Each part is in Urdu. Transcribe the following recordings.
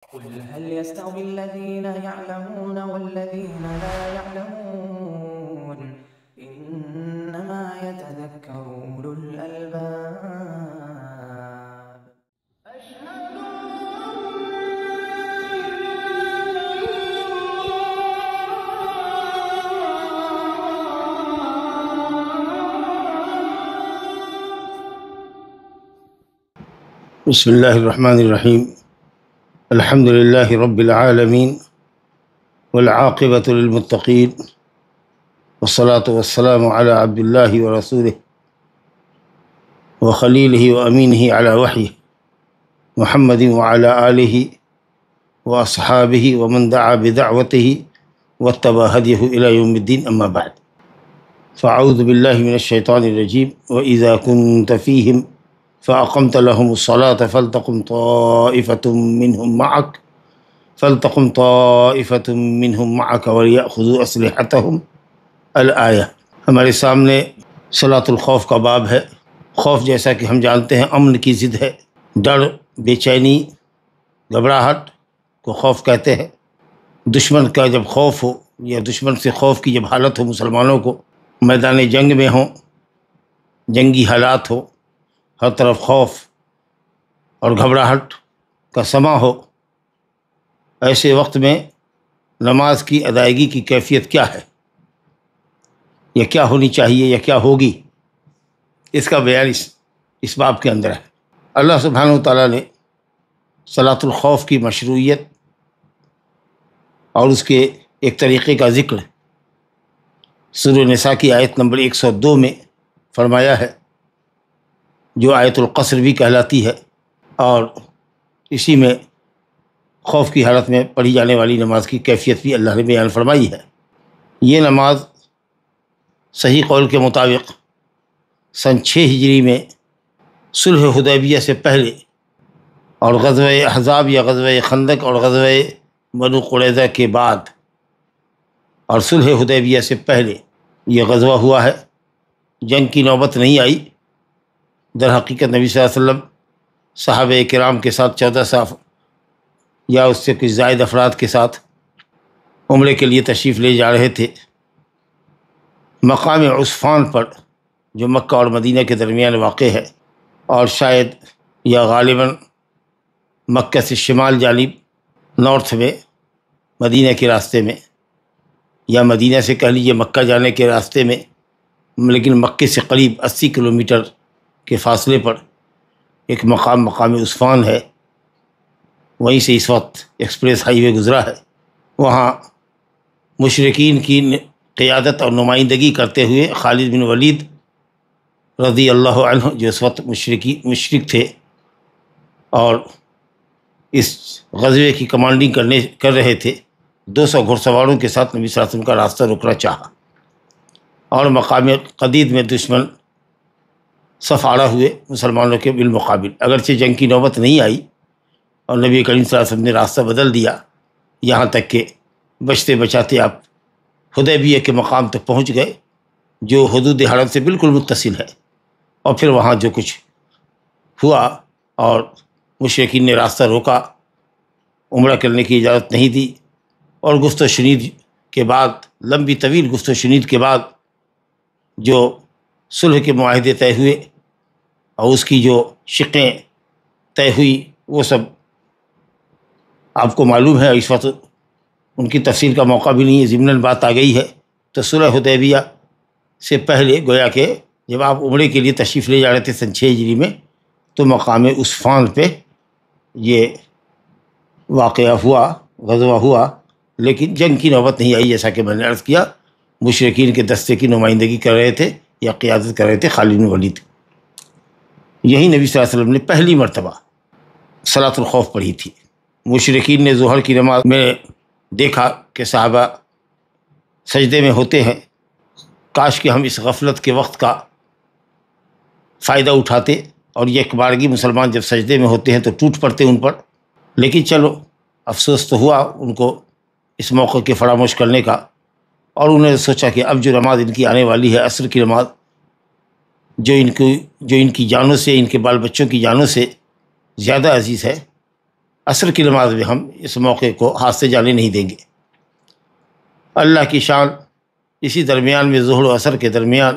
قل هل يستوي الذين يعلمون والذين لا يعلمون إنما يتذكر أولو الألباب أشهد بسم الله الرحمن الرحيم الحمد لله رب العالمين والعاقبة للمتقين والصلاة والسلام على عبد الله ورسوله وخليله وأمينه على وحيه محمد وعلى آله وأصحابه ومن دعا بدعوته واتبع هديه إلى يوم الدين أما بعد فأعوذ بالله من الشيطان الرجيم وإذا كنت فيهم فأقمت لهم الصلاة فلتقم طائفة منهم معك وليأخذوا أسلحتهم الآية۔ ہمارے سامنے صلاۃ الخوف کا باب ہے۔ خوف جیسا کہ ہم جانتے ہیں امن کی ضد ہے۔ ڈر، بے چینی، گھبراہٹ کو خوف کہتے ہیں۔ دشمن کا جب خوف ہو یا دشمن سے خوف کی جب حالت ہو، مسلمانوں کو میدان جنگ میں ہوں، جنگی حالات ہو، ہر طرف خوف اور گھبراہٹ کا سما ہو، ایسے وقت میں نماز کی ادائیگی کی کیفیت کیا ہے یا کیا ہونی چاہیے یا کیا ہوگی، اس کا بیان اس باب کے اندر ہے۔ اللہ سبحانہ وتعالیٰ نے صلاۃ الخوف کی مشروعیت اور اس کے ایک طریقے کا ذکر سورہ نساء کی آیت نمبر 102 میں فرمایا ہے، جو آیت القصر بھی کہلاتی ہے، اور اسی میں خوف کی حالت میں پڑھی جانے والی نماز کی کیفیت بھی اللہ نے بیان فرمائی ہے۔ یہ نماز صحیح قول کے مطابق سن 6 ہجری میں صلح حدیبیہ سے پہلے اور غزوہ احزاب یا غزوہ خندق اور غزوہ بنو قریظہ کے بعد اور صلح حدیبیہ سے پہلے یہ غزوہ ہوا ہے۔ جنگ کی نوبت نہیں آئی۔ در حقیقت نبی صلی اللہ علیہ وسلم صحابہ کرام کے ساتھ 1400 یا اس سے کچھ زائد افراد کے ساتھ عمرے کے لیے تشریف لے جا رہے تھے۔ مقام عصفان پر جو مکہ اور مدینہ کے درمیان واقع ہے، اور شاید یا غالباً مکہ سے شمال جانب نارتھ میں مدینہ کے راستے میں، یا مدینہ سے کہہ لیجیے مکہ جانے کے راستے میں، لیکن مکے سے قریب 80 کلومیٹر کے فاصلے پر ایک مقام عصفان ہے۔ وہیں سے اس وقت ایکسپریس ہائی وے گزرا ہے۔ وہاں مشرکین کی قیادت اور نمائندگی کرتے ہوئے خالد بن ولید رضی اللہ عنہ، جو اس وقت مشرک تھے اور اس غزوے کی کمانڈنگ کر رہے تھے، 200 گھڑ سواروں کے ساتھ نبی صلی اللہ علیہ وسلم کا راستہ روکنا چاہا، اور مقام قدید میں دشمن صف آڑا ہوئے مسلمانوں کے بالمقابل۔ اگرچہ جنگ کی نوبت نہیں آئی اور نبی کریم صلی اللہ علیہ وسلم نے راستہ بدل دیا، یہاں تک کہ بچتے بچاتے آپ حدیبیہ کے مقام تک پہنچ گئے، جو حدود حرم سے بالکل متصل ہے۔ اور پھر وہاں جو کچھ ہوا اور مشرکین نے راستہ روکا، عمرہ کرنے کی اجازت نہیں دی، اور گفت و شنید کے بعد، لمبی طویل گفت و شنید کے بعد جو صلح کے معاہدے طے ہوئے اور اس کی جو شقیں طے ہوئی، وہ سب آپ کو معلوم ہے۔ اس وقت ان کی تفصیل کا موقع بھی نہیں ہے، ضمناً بات آ گئی ہے۔ تو صلح حدیبیہ سے پہلے گویا کہ جب آپ عمرے کے لیے تشریف لے جا رہے تھے سن 6 ہجری میں، تو مقام عصفان پہ یہ واقعہ ہوا، غزوہ ہوا، لیکن جنگ کی نوبت نہیں آئی۔ جیسا کہ میں نے عرض کیا، مشرکین کے دستے کی نمائندگی کر رہے تھے یا قیادت کر رہے تھے خالد بن ولید۔ یہی نبی صلی اللہ علیہ وسلم نے پہلی مرتبہ صلاۃ الخوف پڑھی تھی۔ مشرکین نے ظہر کی نماز میں دیکھا کہ صحابہ سجدے میں ہوتے ہیں، کاش کہ ہم اس غفلت کے وقت کا فائدہ اٹھاتے، اور یہ بارگی مسلمان جب سجدے میں ہوتے ہیں تو ٹوٹ پڑتے ان پر۔ لیکن چلو، افسوس تو ہوا ان کو اس موقع کے فراموش کرنے کا، اور انہوں نے سوچا کہ اب جو نماز ان کی آنے والی ہے، عصر کی نماز، جو ان کی جانوں سے، ان کے بال بچوں کی جانوں سے زیادہ عزیز ہے، عصر کی نماز میں ہم اس موقع کو ہاتھ سے جانے نہیں دیں گے۔ اللہ کی شان، اسی درمیان میں ظہر و عصر کے درمیان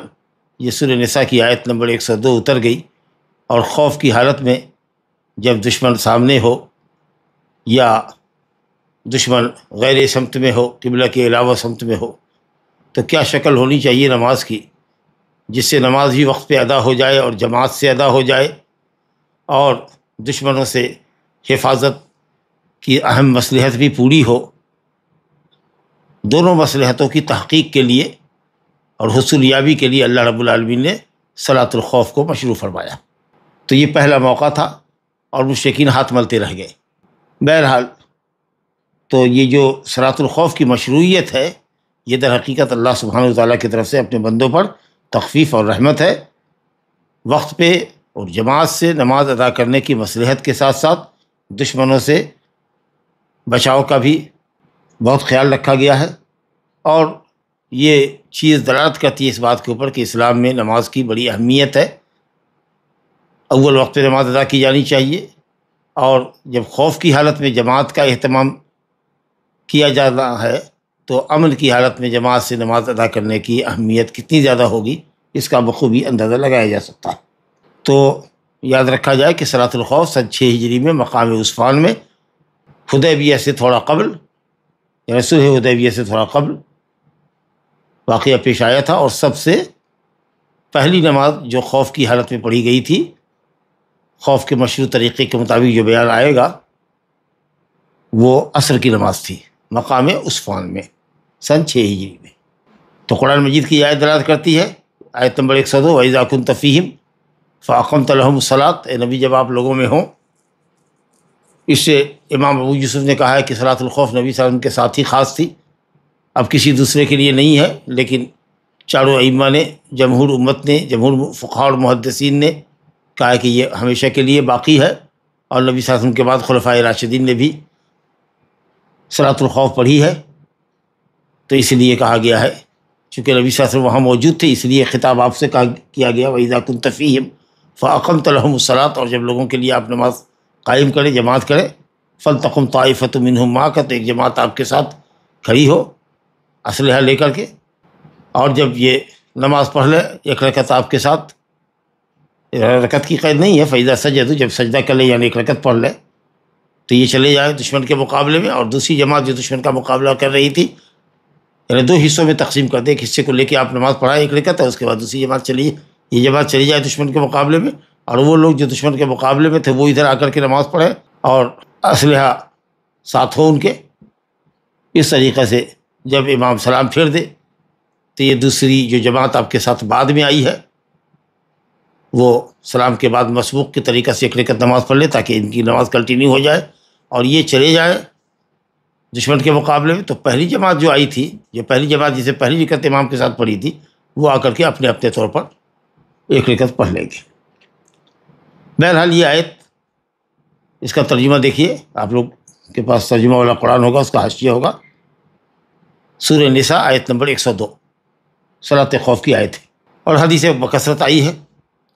یہ سورہ نساء کی آیت نمبر 102 اتر گئی، اور خوف کی حالت میں جب دشمن سامنے ہو یا دشمن غیر سمت میں ہو، قبلہ کے علاوہ سمت میں ہو، تو کیا شکل ہونی چاہیے نماز کی، جس سے نماز بھی وقت پہ ادا ہو جائے اور جماعت سے ادا ہو جائے، اور دشمنوں سے حفاظت کی اہم مصلحت بھی پوری ہو۔ دونوں مصلحتوں کی تحقیق کے لیے اور حصول یابی کے لیے اللہ رب العالمین نے صلاۃ الخوف کو مشروع فرمایا۔ تو یہ پہلا موقع تھا اور مشرکین ہاتھ ملتے رہ گئے۔ بہرحال تو یہ جو صلاۃ الخوف کی مشروعیت ہے، یہ در حقیقت اللہ سبحانہ وتعالیٰ کی طرف سے اپنے بندوں پر تخفیف اور رحمت ہے۔ وقت پہ اور جماعت سے نماز ادا کرنے کی مصلحت کے ساتھ ساتھ دشمنوں سے بچاؤ کا بھی بہت خیال رکھا گیا ہے، اور یہ چیز دلالت کرتی ہے اس بات کے اوپر کہ اسلام میں نماز کی بڑی اہمیت ہے۔ اول وقت پہ نماز ادا کی جانی چاہیے، اور جب خوف کی حالت میں جماعت کا اہتمام کیا جانا ہے تو امن کی حالت میں جماعت سے نماز ادا کرنے کی اہمیت کتنی زیادہ ہوگی، اس کا بخوبی اندازہ لگایا جا سکتا ہے۔ تو یاد رکھا جائے کہ صلاۃ الخوف سن 6 ہجری میں مقام عثفان میں حدیبیہ سے تھوڑا قبل، یعنی صلح حدیبیہ سے تھوڑا قبل واقعہ پیش آیا تھا، اور سب سے پہلی نماز جو خوف کی حالت میں پڑھی گئی تھی، خوف کے مشروع طریقے کے مطابق جو بیان آئے گا، وہ عصر کی نماز تھی مقام عثفان میں سن 6 ہجری میں۔ تو قرآن مجید کی آیت دلالت کرتی ہے، آیت نمبر 102، وَإِذَا كُنْتَ فِيهِمْ فَأَقَمْتَ لَهُمُ الصَّلَاةَ، اے نبی جب آپ لوگوں میں ہوں۔ اس سے امام ابو یوسف نے کہا ہے کہ صلاۃ الخوف نبی صلی اللہ علیہ وسلم کے ساتھ ہی خاص تھی، اب کسی دوسرے کے لیے نہیں ہے، لیکن چاروں ائمہ نے، جمہور امت نے، جمہور فقہاء اور محدثین نے کہا کہ یہ ہمیشہ کے لیے باقی ہے، اور نبی صلی اللہ علیہ وسلم کے بعد خلفائے راشدین نے بھی صلاۃ الخوف پڑھی ہے۔ تو اس لیے کہا گیا ہے، چونکہ نبی صلی اللہ علیہ وسلم وہاں موجود تھے، اس لیے خطاب آپ سے کیا گیا، وَإِذَا كُنْتَ فِيهِمْ فَأَقَمْتَ لَهُمُ الصَّلَاةَ، اور جب لوگوں کے لیے آپ نماز قائم کریں، جماعت کریں، فَلْتَقُمْ طَائِفَةٌ مِّنْهُمْ مَعَكَ، تو ایک جماعت آپ کے ساتھ کھڑی ہو اسلحہ لے کر کے، اور جب یہ نماز پڑھ لے ایک رکعت آپ کے ساتھ، رکعت کی قید نہیں ہے، فَإِذَا سَجَدُوا، جب سجدہ کر لے یعنی ایک رکعت پڑھ لے، تو یہ چلے جائیں دشمن کے مقابلے میں، اور دوسری جماعت جو دشمن کا مقابلہ کر رہی تھی، یعنی 2 حصوں میں تقسیم کر دیں، ایک حصے کو لے کے آپ نماز پڑھائیں ایک رکعت، اور اس کے بعد دوسری جماعت یہ جماعت چلی جائے دشمن کے مقابلے میں، اور وہ لوگ جو دشمن کے مقابلے میں تھے وہ ادھر آ کر کے نماز پڑھیں اور اسلحہ ساتھ ہو ان کے۔ اس طریقے سے جب امام سلام پھیر دے تو یہ دوسری جو جماعت آپ کے ساتھ بعد میں آئی ہے، وہ سلام کے بعد مسبوق کے طریقے سے ایک رکعت نماز پڑھ لے، تاکہ ان کی نماز کنٹینیو ہو جائے، اور یہ چلے جائیں دشمن کے مقابلے میں۔ تو پہلی جماعت جو آئی تھی، جو پہلی جماعت جسے پہلی رکعت امام کے ساتھ پڑھی تھی، وہ آ کر کے اپنے اپنے طور پر ایک رکعت پڑھ لیں گے۔ بہرحال یہ آیت، اس کا ترجمہ دیکھیے، آپ لوگ کے پاس ترجمہ والا قرآن ہوگا، اس کا حاشیہ ہوگا، سورہ نساء آیت نمبر 102 صلاۃ خوف کی آیت ہے، اور حدیث بکثرت آئی ہے،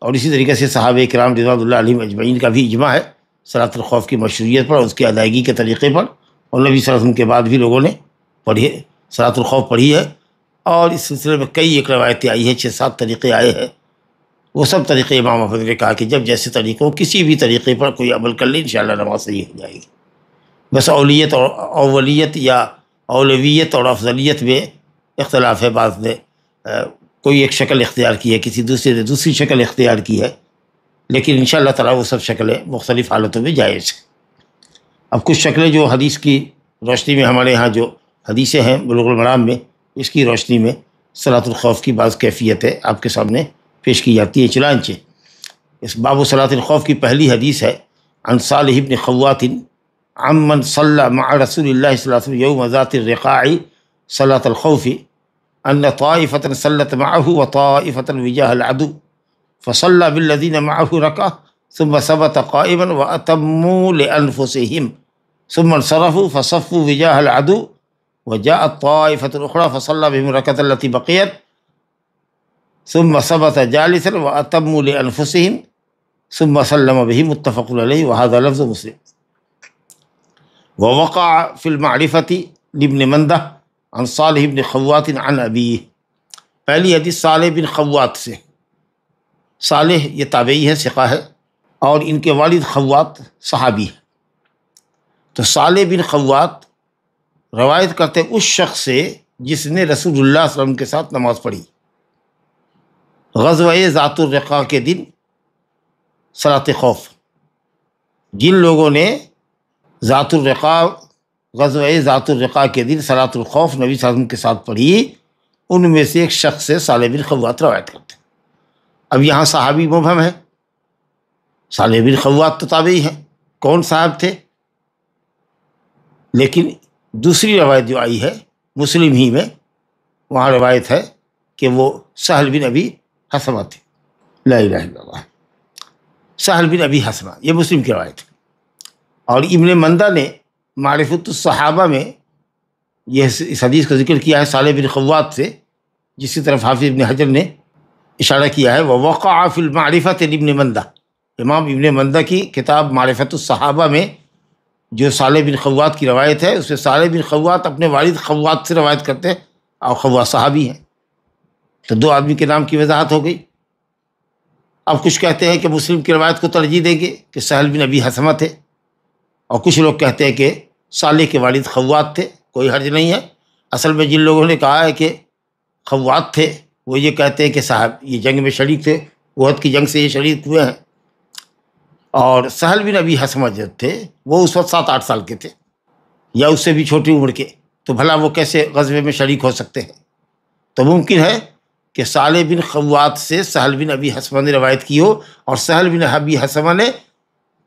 اور اسی طریقے سے صحابہ کرام رضوان اللہ علیہم اجمعین کا بھی اجماع ہے صلاۃ الخوف کی مشروعیت پر اور اس کی ادائیگی کے طریقے پر، اور نبی صلی اللہ علیہ وسلم کے بعد بھی لوگوں نے پڑھی صلاۃ الخوف پڑھی ہے، اور اس سلسلے میں کئی ایک روایتیں آئی ہیں، 6-7 طریقے آئے ہیں، وہ سب طریقے امام احمد نے کہا کہ جب جیسے طریقوں کسی بھی طریقے پر کوئی عمل کر لے انشاءاللہ نماز صحیح ہو جائے گی۔ بس اولیت اور اولیت یا اولویت اور افضلیت میں اختلاف ہے، بعض نے کوئی ایک شکل اختیار کی ہے، کسی دوسرے نے دوسری شکل اختیار کی ہے، لیکن انشاءاللہ تعالیٰ وہ سب شکلیں مختلف حالتوں میں جائز ہیں۔ اب کچھ شکلیں جو حدیث کی روشنی میں ہمارے ہاں جو حدیثیں ہیں بلوغ المرام میں، اس کی روشنی میں صلاۃ الخوف کی بعض کیفیتیں آپ کے سامنے پیش کی جاتی ہیں۔ چنانچہ اس باب صلاۃ الخوف کی پہلی حدیث ہے، عن صالح بن خوات عمن صلی مع رسول اللہ صلی اللہ علیہ وسلم یوم ذات الرقاع صلاۃ الخوف ان طائفة صلت معه وطائفة وجاه العدو فصلى بالذين معه ركعة ثم ثبت قائما وأتموا لأنفسهم ثم انصرفوا فصفوا وجاه العدو وجاءت طائفة أخرى فصلى بهم الركعة التي بقيت ثم ثبت جالسا وأتموا لأنفسهم ثم سلم به، متفق علیہ، وهذا لفظ مسلم۔ ووقع فی المعرفۃ لابن مندہ عن صالح بن خوات عن ابیہ. پہلی حدیث صالح بن خوات سے. صالح یہ تابعی ہے، ثقہ ہے، اور ان کے والد خوات صحابی ہے. تو صالح بن خوات روایت کرتے اس شخص سے جس نے رسول اللہ صلی اللہ علیہ وسلم کے ساتھ نماز پڑھی غزوہ ذات الرقاع کے دن، صلاۃ خوف. جن لوگوں نے ذات الرقاع غزوہ ذات الرقاع کے دن صلاۃ الخوف نبی صلی اللہ علیہ وسلم کے ساتھ پڑھی، ان میں سے ایک شخص سے صالح بن خوات روایت کرتے. اب یہاں صحابی مبہم ہے، صالح بن خوات تو تابعی ہیں، کون صاحب تھے؟ لیکن دوسری روایت جو آئی ہے مسلم ہی میں، وہاں روایت ہے کہ وہ سہل بن ابی حثمہ تھے. لا الہ الا اللہ. سہل بن ابی حثمہ، یہ مسلم کی روایت ہے. اور ابن مندہ نے معرفت الصحابہ میں یہ اس حدیث کا ذکر کیا ہے صالح بن خوات سے، جس کی طرف حافظ ابن حجر نے اشارہ کیا ہے. ووقع فی المعرفۃ لابن مندہ، امام ابن مندہ کی کتاب معرفت الصحابہ میں جو صالح بن خوات کی روایت ہے، اس میں صالح بن خوات اپنے والد خوات سے روایت کرتے ہیں، اور خوات صحابی ہیں. تو دو آدمی کے نام کی وضاحت ہو گئی. اب کچھ کہتے ہیں کہ مسلم کی روایت کو ترجیح دیں گے کہ سہل بن ابی حثمہ تھے، اور کچھ لوگ کہتے ہیں کہ صالح کے والد خوات تھے. کوئی حرج نہیں ہے. اصل میں جن لوگوں نے کہا ہے کہ خوات تھے وہ یہ کہتے ہیں کہ صاحب یہ جنگ میں شریک تھے، احد کی جنگ سے یہ شریک ہوئے ہیں. اور سہل بن ابی حثمہ جو تھے وہ اس وقت 7-8 سال کے تھے یا اس سے بھی چھوٹی عمر کے، تو بھلا وہ کیسے غزوے میں شریک ہو سکتے ہیں؟ تو ممکن ہے کہ صالح بن خوات سے سہل بن ابی حثمہ نے روایت کی ہو، اور سہل بن ابی حثمہ نے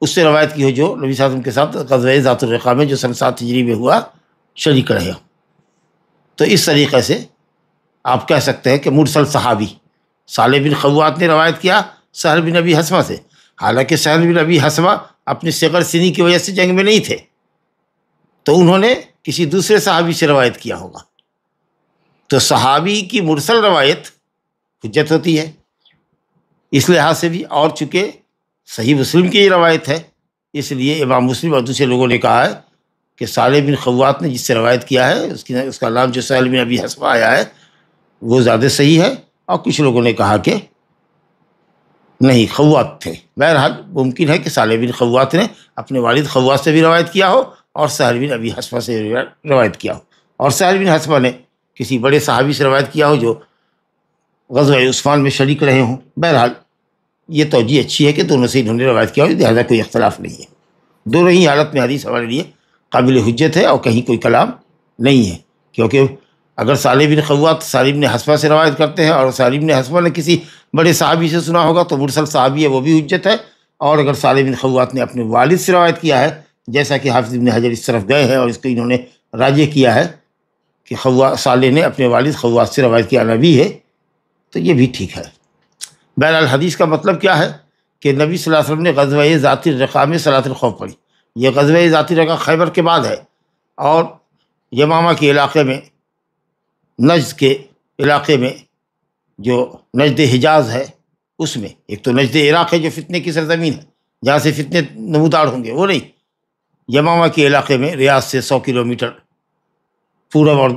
اس سے روایت کی ہو جو نبی صلی اللہ علیہ وسلم کے ساتھ غزوہ ذات الرقاع میں جو سن 7 ہجری میں ہوا شریک رہے ہو. تو اس طریقے سے آپ کہہ سکتے ہیں کہ مرسل صحابی صالح بن خوات نے روایت کیا سہل بن ابی حثمہ سے، حالانکہ سہل بن ابی حثمہ اپنی صغر سنی کی وجہ سے جنگ میں نہیں تھے، تو انہوں نے کسی دوسرے صحابی سے روایت کیا ہوگا. تو صحابی کی مرسل روایت حجت ہوتی ہے اس لحاظ سے بھی. اور چونکہ صحیح مسلم کی یہ روایت ہے، اس لیے امام مسلم اور دوسرے لوگوں نے کہا ہے کہ صالح بن خوات نے جس سے روایت کیا ہے اس کا نام جو سہل بن ابی حثمہ آیا ہے وہ زیادہ صحیح ہے. اور کچھ لوگوں نے کہا کہ نہیں، خوات تھے. بہرحال ممکن ہے کہ صالح بن خوات نے اپنے والد خوات سے بھی روایت کیا ہو اور سہل بن ابی حثمہ سے روایت کیا ہو، اور سہل بن حثمہ نے کسی بڑے صحابی سے روایت کیا ہو جو غزوہ عثمان میں شریک رہے ہوں. بہرحال یہ توجیہ اچھی ہے کہ دونوں سے انہوں نے روایت کیا ہو، لہٰذا کوئی اختلاف نہیں ہے. دونوں ہی حالت میں حدیث ہمارے لیے قابل حجت ہے اور کہیں کوئی کلام نہیں ہے. کیونکہ اگر صالح بن خوات صالح بن حثمہ سے روایت کرتے ہیں اور صالح بن حثمہ نے کسی بڑے صحابی سے سنا ہوگا تو مرسل صحابی ہے، وہ بھی حجت ہے. اور اگر صالح بن خوات نے اپنے والد سے روایت کیا ہے، جیسا کہ حافظ ابن حجر اس طرف گئے ہیں اور اس کو انہوں نے راجح کیا ہے کہ صالح نے اپنے والد خوات سے روایت کیا نبی ہے، تو یہ بھی ٹھیک ہے. بہرحال حدیث کا مطلب کیا ہے کہ نبی صلی اللہ علیہ وسلم نے غزوہ ذات الرقاع میں صلاۃ الخوف پڑھی. یہ غزوہ ذات الرقاع خیبر کے بعد ہے، اور یمامہ کے علاقے میں، نجد کے علاقے میں جو نجد حجاز ہے اس میں، ایک تو نجد عراق ہے جو فتنے کی سرزمین ہے جہاں سے فتنے نمودار ہوں گے، وہ نہیں، یمامہ کے علاقے میں ریاض سے 100 کلومیٹر پورب اور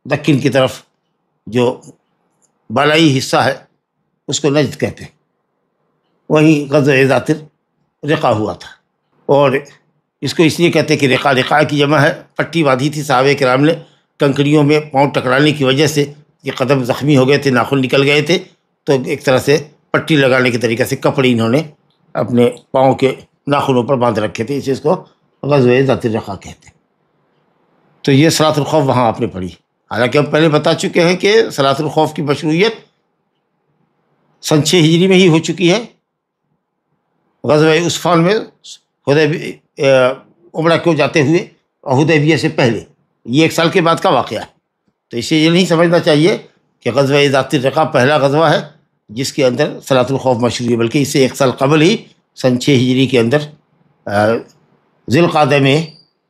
دکن کی طرف جو بالائی حصہ ہے اس کو نجد کہتے ہیں، وہیں غزوہ ذات الرقاع ہوا تھا. اور اس کو اس لیے کہتے ہیں کہ رقاع کی جمع ہے، پٹی باندھی تھی صحابہ کرام نے کنکریوں میں پاؤں ٹکرانے کی وجہ سے، یہ قدم زخمی ہو گئے تھے، ناخن نکل گئے تھے، تو ایک طرح سے پٹی لگانے کے طریقے سے کپڑے انہوں نے اپنے پاؤں کے ناخنوں پر باندھ رکھے تھے، اس کو غزوہ ذات الرقاع کہتے ہیں. تو یہ صلاۃ الخوف وہاں آپ نے پڑھی. حالانکہ ہم پہلے بتا چکے ہیں کہ صلاۃ الخوف کی مشروعیت سن 6 ہجری میں ہی ہو چکی ہے، غزوہ عثمان میں عمرہ کو جاتے ہوئے اور حدیبیہ سے پہلے، یہ 1 سال کے بعد کا واقعہ ہے. تو اسے یہ نہیں سمجھنا چاہیے کہ غزوہ ذات الرقاع پہلا غزوہ ہے جس کے اندر صلاۃ الخوف مشروع ہے، بلکہ اس سے 1 سال قبل ہی سن 6 ہجری کے اندر ذی القعدہ میں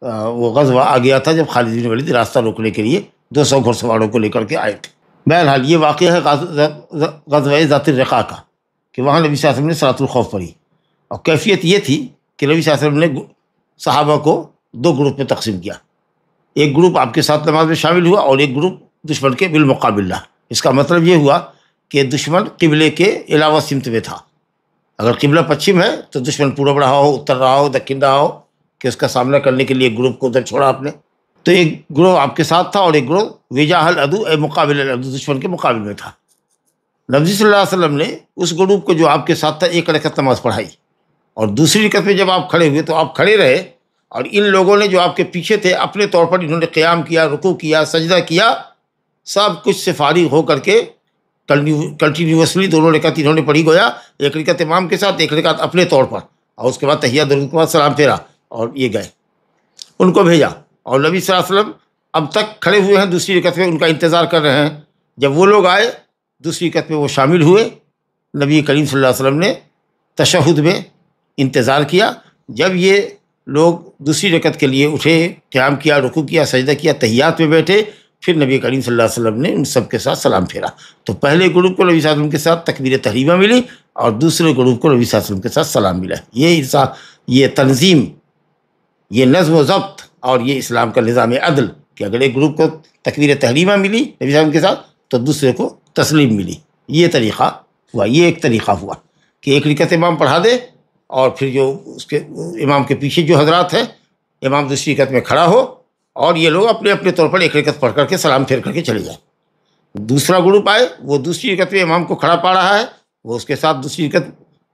وہ غزوہ آ گیا تھا جب خالد بن ولید راستہ روکنے کے لیے 200 گھڑ سواروں کو لے کر کے آئے تھے. بہرحال یہ واقعہ ہے غزوہ ذات الرقاع کا کہ وہاں نبی صلی اللہ علیہ وسلم نے صلاۃ الخوف پڑھی، اور کیفیت یہ تھی کہ نبی صلی اللہ علیہ وسلم نے صحابہ کو دو گروپ میں تقسیم کیا. ایک گروپ آپ کے ساتھ نماز میں شامل ہوا اور ایک گروپ دشمن کے بالمقابل رہا. اس کا مطلب یہ ہوا کہ دشمن قبلے کے علاوہ سمت میں تھا. اگر قبلہ پچھم ہے تو دشمن پورب رہا ہو، اتر رہا ہو، دکن رہا ہو، کہ اس کا سامنا کرنے کے لیے ایک گروپ کو ادھر چھوڑا آپ نے. تو ایک گروہ آپ کے ساتھ تھا اور ایک گروہ وجاہ العدو اے مقابل العدو دشمن کے مقابل میں تھا. نبی صلی اللہ علیہ وسلم نے اس گروپ کو جو آپ کے ساتھ تھا ایک رکعت نماز پڑھائی، اور دوسری رکعت میں جب آپ کھڑے ہوئے تو آپ کھڑے رہے، اور ان لوگوں نے جو آپ کے پیچھے تھے اپنے طور پر انہوں نے قیام کیا، رکوع کیا، سجدہ کیا، سب کچھ سے فارغ ہو کر کے کنٹینیوسلی دونوں رکعت انہوں نے پڑھی. گویا ایک رکعت امام کے ساتھ، ایک رکعت اپنے طور پر، اور اس کے بعد تحیہ درود کے بعد سلام پھیرا اور یہ گئے. ان کو بھیجا، اور نبی صلی اللہ علیہ وسلم اب تک کھڑے ہوئے ہیں دوسری رکعت میں، ان کا انتظار کر رہے ہیں. جب وہ لوگ آئے دوسری رکعت میں وہ شامل ہوئے. نبی کریم صلی اللہ علیہ وسلم نے تشہد میں انتظار کیا. جب یہ لوگ دوسری رکعت کے لیے اٹھے، قیام کیا، رکوع کیا، سجدہ کیا، تحیات میں بیٹھے، پھر نبی کریم صلی اللہ علیہ وسلم نے ان سب کے ساتھ سلام پھیرا. تو پہلے گروپ کو نبی صلی اللہ علیہ وسلم کے ساتھ تکبیر تحریمہ ملی، اور دوسرے گروپ کو نبی صلی اللہ علیہ وسلم کے ساتھ سلام ملا. یہ تنظیم، یہ نظم و ضبط، اور یہ اسلام کا نظام عدل، کہ اگر ایک گروپ کو تکبیر تحریمہ ملی نبی صلی اللہ علیہ وسلم کے ساتھ تو دوسرے کو تسلیم ملی. یہ طریقہ ہوا. یہ ایک طریقہ ہوا کہ ایک رکعت امام پڑھا دے، اور پھر جو اس کے امام کے پیچھے جو حضرات ہیں، امام دوسری رکعت میں کھڑا ہو اور یہ لوگ اپنے اپنے طور پر ایک رکعت پڑھ کر کے سلام پھیر کر کے چلے جائیں. دوسرا گروپ آئے، وہ دوسری رکعت میں امام کو کھڑا پا رہا ہے، وہ اس کے ساتھ دوسری رکعت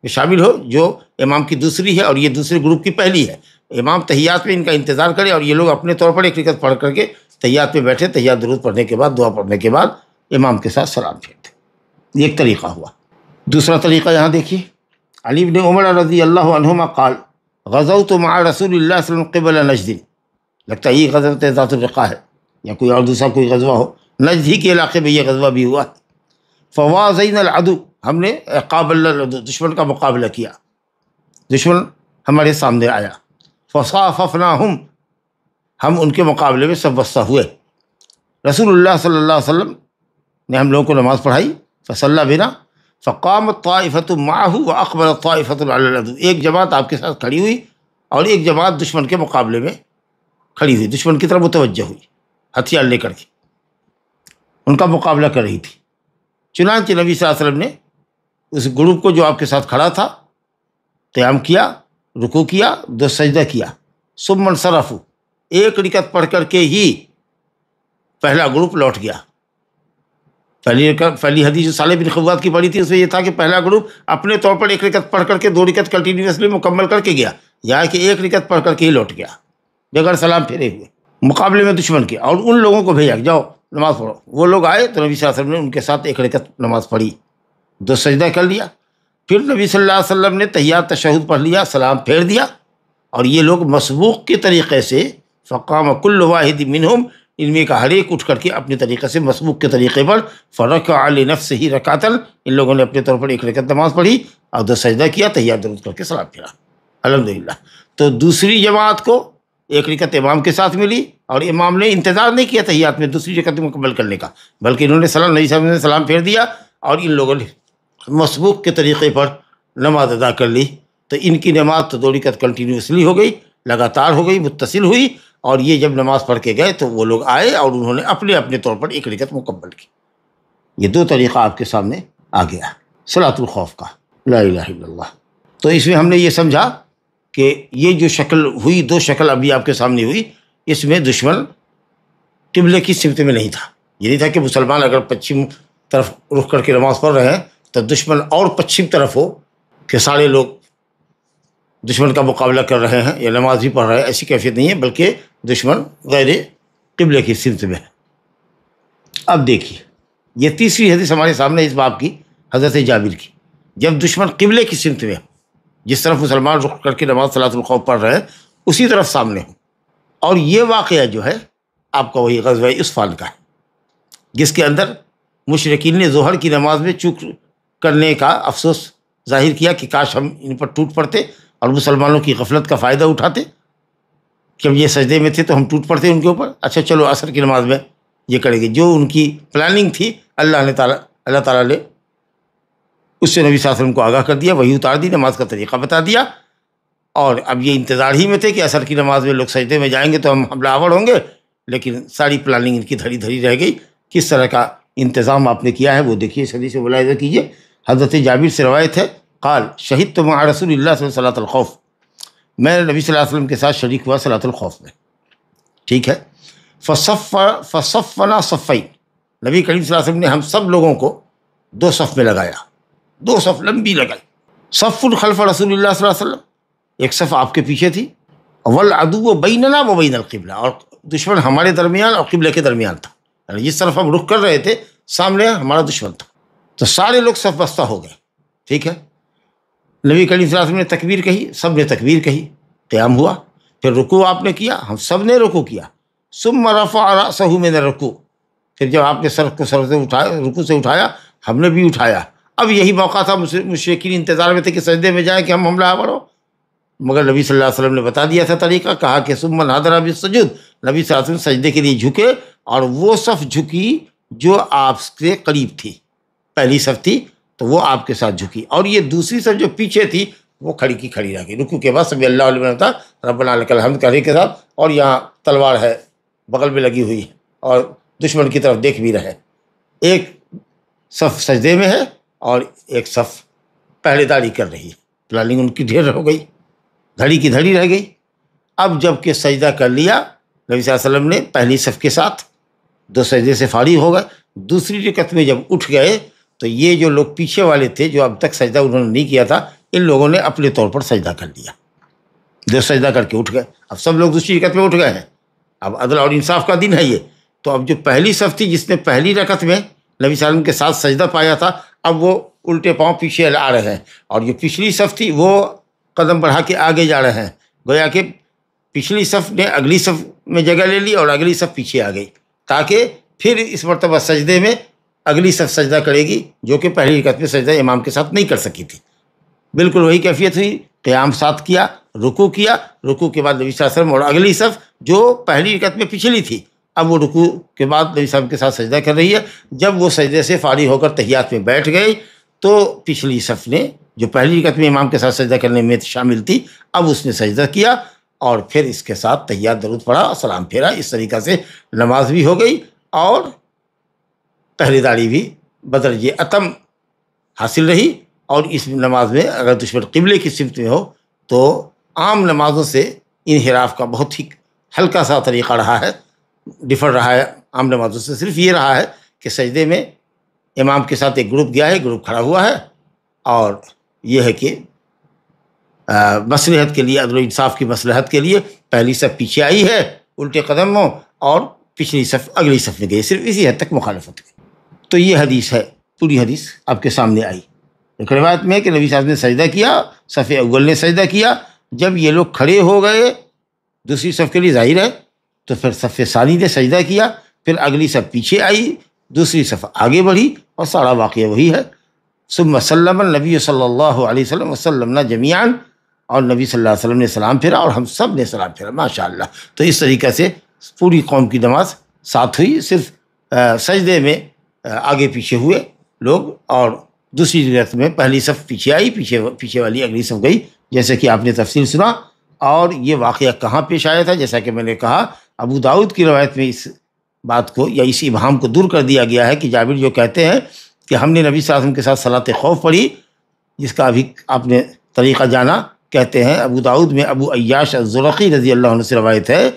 میں شامل ہو جو امام کی دوسری ہے اور یہ دوسرے گروپ کی پہلی ہے. امام تحیات میں ان کا انتظار کرے اور یہ لوگ اپنے طور پر ایک رکعت پڑھ کر کے تحیات میں بیٹھے، تحیات درود پڑھنے کے بعد، دعا پڑھنے کے بعد امام کے ساتھ سلام پھیرتے. یہ ایک طریقہ ہوا. دوسرا طریقہ یہاں دیکھیے، علی بن عمر رضی اللہ عنہما قال غزوت مع رسول اللہ صلی اللہ علیہ وسلم قبل نجد. لگتا ہے یہ غزوۃ ذات الرقاع ہے یا کوئی اور دوسرا کوئی غزوہ ہو. نجد ہی کے علاقے میں یہ غزوہ بھی ہوا. فوازینا العدو، ہم نے قابل العدو، دشمن کا مقابلہ کیا، دشمن ہمارے سامنے آیا. فصاففناہم، ہم ان کے مقابلے میں سب وسطہ ہوئے. رسول اللہ صلی اللہ علیہ وسلم نے ہم لوگوں کو نماز پڑھائی. فصلی بنا فقامت طائفۃ معہ واقبلت طائفۃ علی العدو. ایک جماعت آپ کے ساتھ کھڑی ہوئی اور ایک جماعت دشمن کے مقابلے میں کھڑی ہوئی، دشمن کی طرف متوجہ ہوئی، ہتھیار لے کر کے ان کا مقابلہ کر رہی تھی. چنانچہ نبی صلی اللہ علیہ وسلم نے اس گروپ کو جو آپ کے ساتھ کھڑا تھا قیام کیا، رکوع کیا، 2 سجدہ کیا. ثم انصرفوا، ایک رکعت پڑھ کر کے ہی پہلا گروپ لوٹ گیا. پہلی حدیث جو صالح بن خوات کی پڑھی تھی اس میں یہ تھا کہ پہلا گروپ اپنے طور پر ایک رکعت پڑھ کر کے 2 رکعت کنٹینیوسلی مکمل کر کے گیا، یا کہ ایک رکعت پڑھ کر کے ہی لوٹ گیا بغیر سلام پھیرے ہوئے مقابلے میں دشمن کے. اور ان لوگوں کو بھیجا کہ جاؤ نماز پڑھو. وہ لوگ آئے تو نبی صلی اللہ علیہ وسلم نے ان کے ساتھ ایک رکعت نماز پڑھی، 2 سجدہ کر لیا. پھر نبی صلی اللہ علیہ وسلم نے تحیات تشہد پڑھ لیا، سلام پھیر دیا، اور یہ لوگ مسبوق کے طریقے سے فقام کل واحد منہم، ان میں کا ہر ایک اٹھ کر کے اپنے طریقے سے مسبوق کے طریقے پر فرکع لنفسہ رکعۃ، ان لوگوں نے اپنے طور پر ایک رکعت نماز پڑھی اور 2 سجدہ کیا، تحیات درود کر کے سلام پھیرا. الحمدللہ. تو دوسری جماعت کو ایک رکعت امام کے ساتھ ملی، اور امام نے انتظار نہیں کیا تحیات میں دوسری رکعت مکمل کرنے کا، بلکہ انہوں نے نبی صاحب نے سلام پھیر دیا اور ان لوگوں نے مسبوق کے طریقے پر نماز ادا کر لی. تو ان کی نماز تو 2 رکعت کنٹینیوسلی ہو گئی، لگاتار ہو گئی، متصل ہوئی. اور یہ جب نماز پڑھ کے گئے تو وہ لوگ آئے اور انہوں نے اپنے اپنے طور پر ایک رکعت مکمل کی. یہ 2 طریقہ آپ کے سامنے آ گیا صلاۃ الخوف کا. لا الہ الا اللہ. تو اس میں ہم نے یہ سمجھا کہ یہ جو شکل ہوئی، 2 شکل ابھی آپ کے سامنے ہوئی، اس میں دشمن قبلے کی سمت میں نہیں تھا. یہ نہیں تھا کہ مسلمان اگر پچھم طرف رخ کر کے نماز پڑھ رہے ہیں تو دشمن اور پچھم طرف ہو کہ سارے لوگ دشمن کا مقابلہ کر رہے ہیں یا نماز بھی پڑھ رہے ہیں. ایسی کیفیت نہیں ہے، بلکہ دشمن غیر قبلے کی سمت میں ہے. اب دیکھیے یہ تیسری حدیث ہمارے سامنے اس باب کی، حضرت جابر کی. جب دشمن قبلے کی سمت میں، جس طرف مسلمان رخ کر کے نماز صلاۃ الخوف پڑھ رہے ہیں اسی طرف سامنے ہوں. اور یہ واقعہ جو ہے آپ کا وہی غزوہ اسفان کا ہے، جس کے اندر مشرکین نے ظہر کی نماز میں چوک کرنے کا افسوس ظاہر کیا کہ کاش ہم ان پر ٹوٹ پڑتے اور مسلمانوں کی غفلت کا فائدہ اٹھاتے. جب یہ سجدے میں تھے تو ہم ٹوٹ پڑتے ان کے اوپر. اچھا چلو عصر کی نماز میں یہ کریں گے. جو ان کی پلاننگ تھی اللہ تعالیٰ نے اس سے نبی صلی اللہ علیہ وسلم کو آگاہ کر دیا، وہی اتار دی، نماز کا طریقہ بتا دیا. اور اب یہ انتظار ہی میں تھے کہ عصر کی نماز میں لوگ سجدے میں جائیں گے تو ہم حملہ آور ہوں گے، لیکن ساری پلاننگ ان کی دھری دھری رہ گئی۔ کس طرح کا انتظام آپ نے کیا ہے وہ دیکھیے، اس حدیث سے ملاحظہ کیجیے۔ حضرت جابر سے روایت ہے، قال شہدت مع رسول اللہ صلی اللہ علیہ وسلم صلاۃ الخوف، میں نبی صلی اللہ علیہ وسلم کے ساتھ شریک ہوا صلاۃ الخوف میں، ٹھیک ہے۔ فصفنا صفین، نبی کریم صلی اللہ علیہ وسلم نے ہم سب لوگوں کو دو صف میں لگایا، دو صف لمبی لگائی۔ صف خلف رسول اللہ صلی اللہ علیہ وسلم، ایک صف آپ کے پیچھے تھی، والعدو بیننا و بین القبلہ، اور دشمن ہمارے درمیان اور قبلے کے درمیان تھا، یعنی جس طرف ہم رخ کر رہے تھے سامنے ہمارا دشمن تھا، تو سارے لوگ صف بستہ ہو گئے، ٹھیک ہے۔ نبی کریم صلی اللہ علیہ وسلم نے تکبیر کہی، سب نے تکبیر کہی، قیام ہوا، پھر رکوع آپ نے کیا، ہم سب نے رکوع کیا، ثم رفع رأسہ من الرکوع، پھر جب آپ نے سر کو سر سے اٹھایا، رکوع سے اٹھایا، ہم نے بھی اٹھایا۔ اب یہی موقع تھا، مشرکین انتظار میں تھے کہ سجدے میں جائیں کہ ہم حملہ آور ہو، مگر نبی صلی اللہ علیہ وسلم نے بتا دیا تھا طریقہ، کہا کہ ثم انحدر بالسجود، نبی صلی اللہ علیہ وسلم سجدے کے لیے جھکے، اور وہ صف جھکی جو آپ سے قریب تھی، پہلی صف تھی تو وہ آپ کے ساتھ جھکی، اور یہ دوسری صف جو پیچھے تھی وہ کھڑی کی کھڑی رہ گئی، رکوع کے بعد سمی اللہ لمن حمدہ ربنا لک الحمد کہنے کے ساتھ، اور یہاں تلوار ہے بغل میں لگی ہوئی ہے اور دشمن کی طرف دیکھ بھی رہے، ایک صف سجدے میں ہے اور ایک صف پہرے داری کر رہی ہے، پلاننگ ان کی ڈھیر ہو گئی، دھڑی کی دھڑی رہ گئی۔ اب جب کہ سجدہ کر لیا نبی صلی اللہ علیہ وسلم نے پہلی صف کے ساتھ، دو سجدے سے فارغ ہو گئے، دوسری رکعت میں جب اٹھ گئے تو یہ جو لوگ پیچھے والے تھے جو اب تک سجدہ انہوں نے نہیں کیا تھا، ان لوگوں نے اپنے طور پر سجدہ کر لیا، دو سجدہ کر کے اٹھ گئے، اب سب لوگ دوسری رکعت میں اٹھ گئے ہیں، اب عدل اور انصاف کا دن ہے یہ، تو اب جو پہلی صف تھی جس نے پہلی رکعت میں نبی صلی اللہ علیہ وسلم کے ساتھ سجدہ پایا تھا، اب وہ الٹے پاؤں پیچھے آ رہے ہیں، اور جو پچھلی صف تھی وہ قدم بڑھا کے آگے جا رہے ہیں، گویا کہ پچھلی صف نے اگلی صف میں جگہ لے لی اور اگلی صف پیچھے آ گئی، تاکہ پھر اس مرتبہ سجدے میں اگلی صف سجدہ کرے گی جو کہ پہلی رکعت میں سجدہ امام کے ساتھ نہیں کر سکی تھی، بالکل وہی کیفیت ہوئی، قیام ساتھ کیا، رکوع کیا، رکوع کے بعد نبی صلی اللہ علیہ وسلم اور اگلی صف جو پہلی رکعت میں پچھلی تھی اب وہ رکوع کے بعد نبی صلی اللہ علیہ وسلم کے ساتھ سجدہ کر رہی ہے۔ جب وہ سجدے سے فارغ ہو کر تحیات میں بیٹھ گئے تو پچھلی صف نے جو پہلی رکعت میں امام کے ساتھ سجدہ کرنے میں شامل تھی اب اس نے سجدہ کیا، اور پھر اس کے ساتھ تحیات درود پڑھا، سلام پھیرا، اس طریقہ سے نماز بھی ہو گئی اور پہرے داری بھی بدرجہ اتم حاصل رہی۔ اور اس نماز میں اگر دشمن قبلے کی سمت میں ہو تو عام نمازوں سے انحراف کا بہت ہی ہلکا سا طریقہ رہا ہے، ڈفر رہا ہے عام نمازوں سے، صرف یہ رہا ہے کہ سجدے میں امام کے ساتھ ایک گروپ گیا ہے، گروپ کھڑا ہوا ہے، اور یہ ہے کہ مصلحت کے لیے، عدل و انصاف کی مصلحت کے لیے پہلی صف پیچھے آئی ہے الٹے قدم ہو اور پچھلی صف اگلی صف میں گئی، صرف اسی حد تک مخالفت کی۔ تو یہ حدیث ہے، پوری حدیث آپ کے سامنے آئی۔ ایک روایت میں کہ نبی صاحب نے سجدہ کیا، صف اول نے سجدہ کیا، جب یہ لوگ کھڑے ہو گئے دوسری صف کے لیے ظاہر ہے تو پھر صف ثانی نے سجدہ کیا، پھر اگلی صف پیچھے آئی، دوسری صف آگے بڑھی، اور سارا واقعہ وہی ہے۔ ثم سلم النبی صلی اللہ علیہ وسلم وسلمنا جمیعا، اور نبی صلی اللہ علیہ وسلم نے سلام پھیرا اور ہم سب نے سلام پھیرا، ماشاء اللہ۔ تو اس طریقے سے پوری قوم کی نماز ساتھ ہوئی، صرف سجدے میں آگے پیچھے ہوئے لوگ، اور دوسری رکعت میں پہلی صف پیچھے آئی، پیچھے والی اگلی صف گئی، جیسے کہ آپ نے تفصیل سنا۔ اور یہ واقعہ کہاں پیش آیا تھا؟ جیسا کہ میں نے کہا ابو داؤد کی روایت میں اس بات کو یا اس ابہام کو دور کر دیا گیا ہے کہ جابر جو کہتے ہیں کہ ہم نے نبی صلی اللہ علیہ وسلم کے ساتھ صلاۃ خوف پڑھی، جس کا ابھی آپ نے طریقہ جانا، کہتے ہیں ابو داؤد میں ابو عیاش الزرقی رضی اللہ عنہ سے روایت ہے،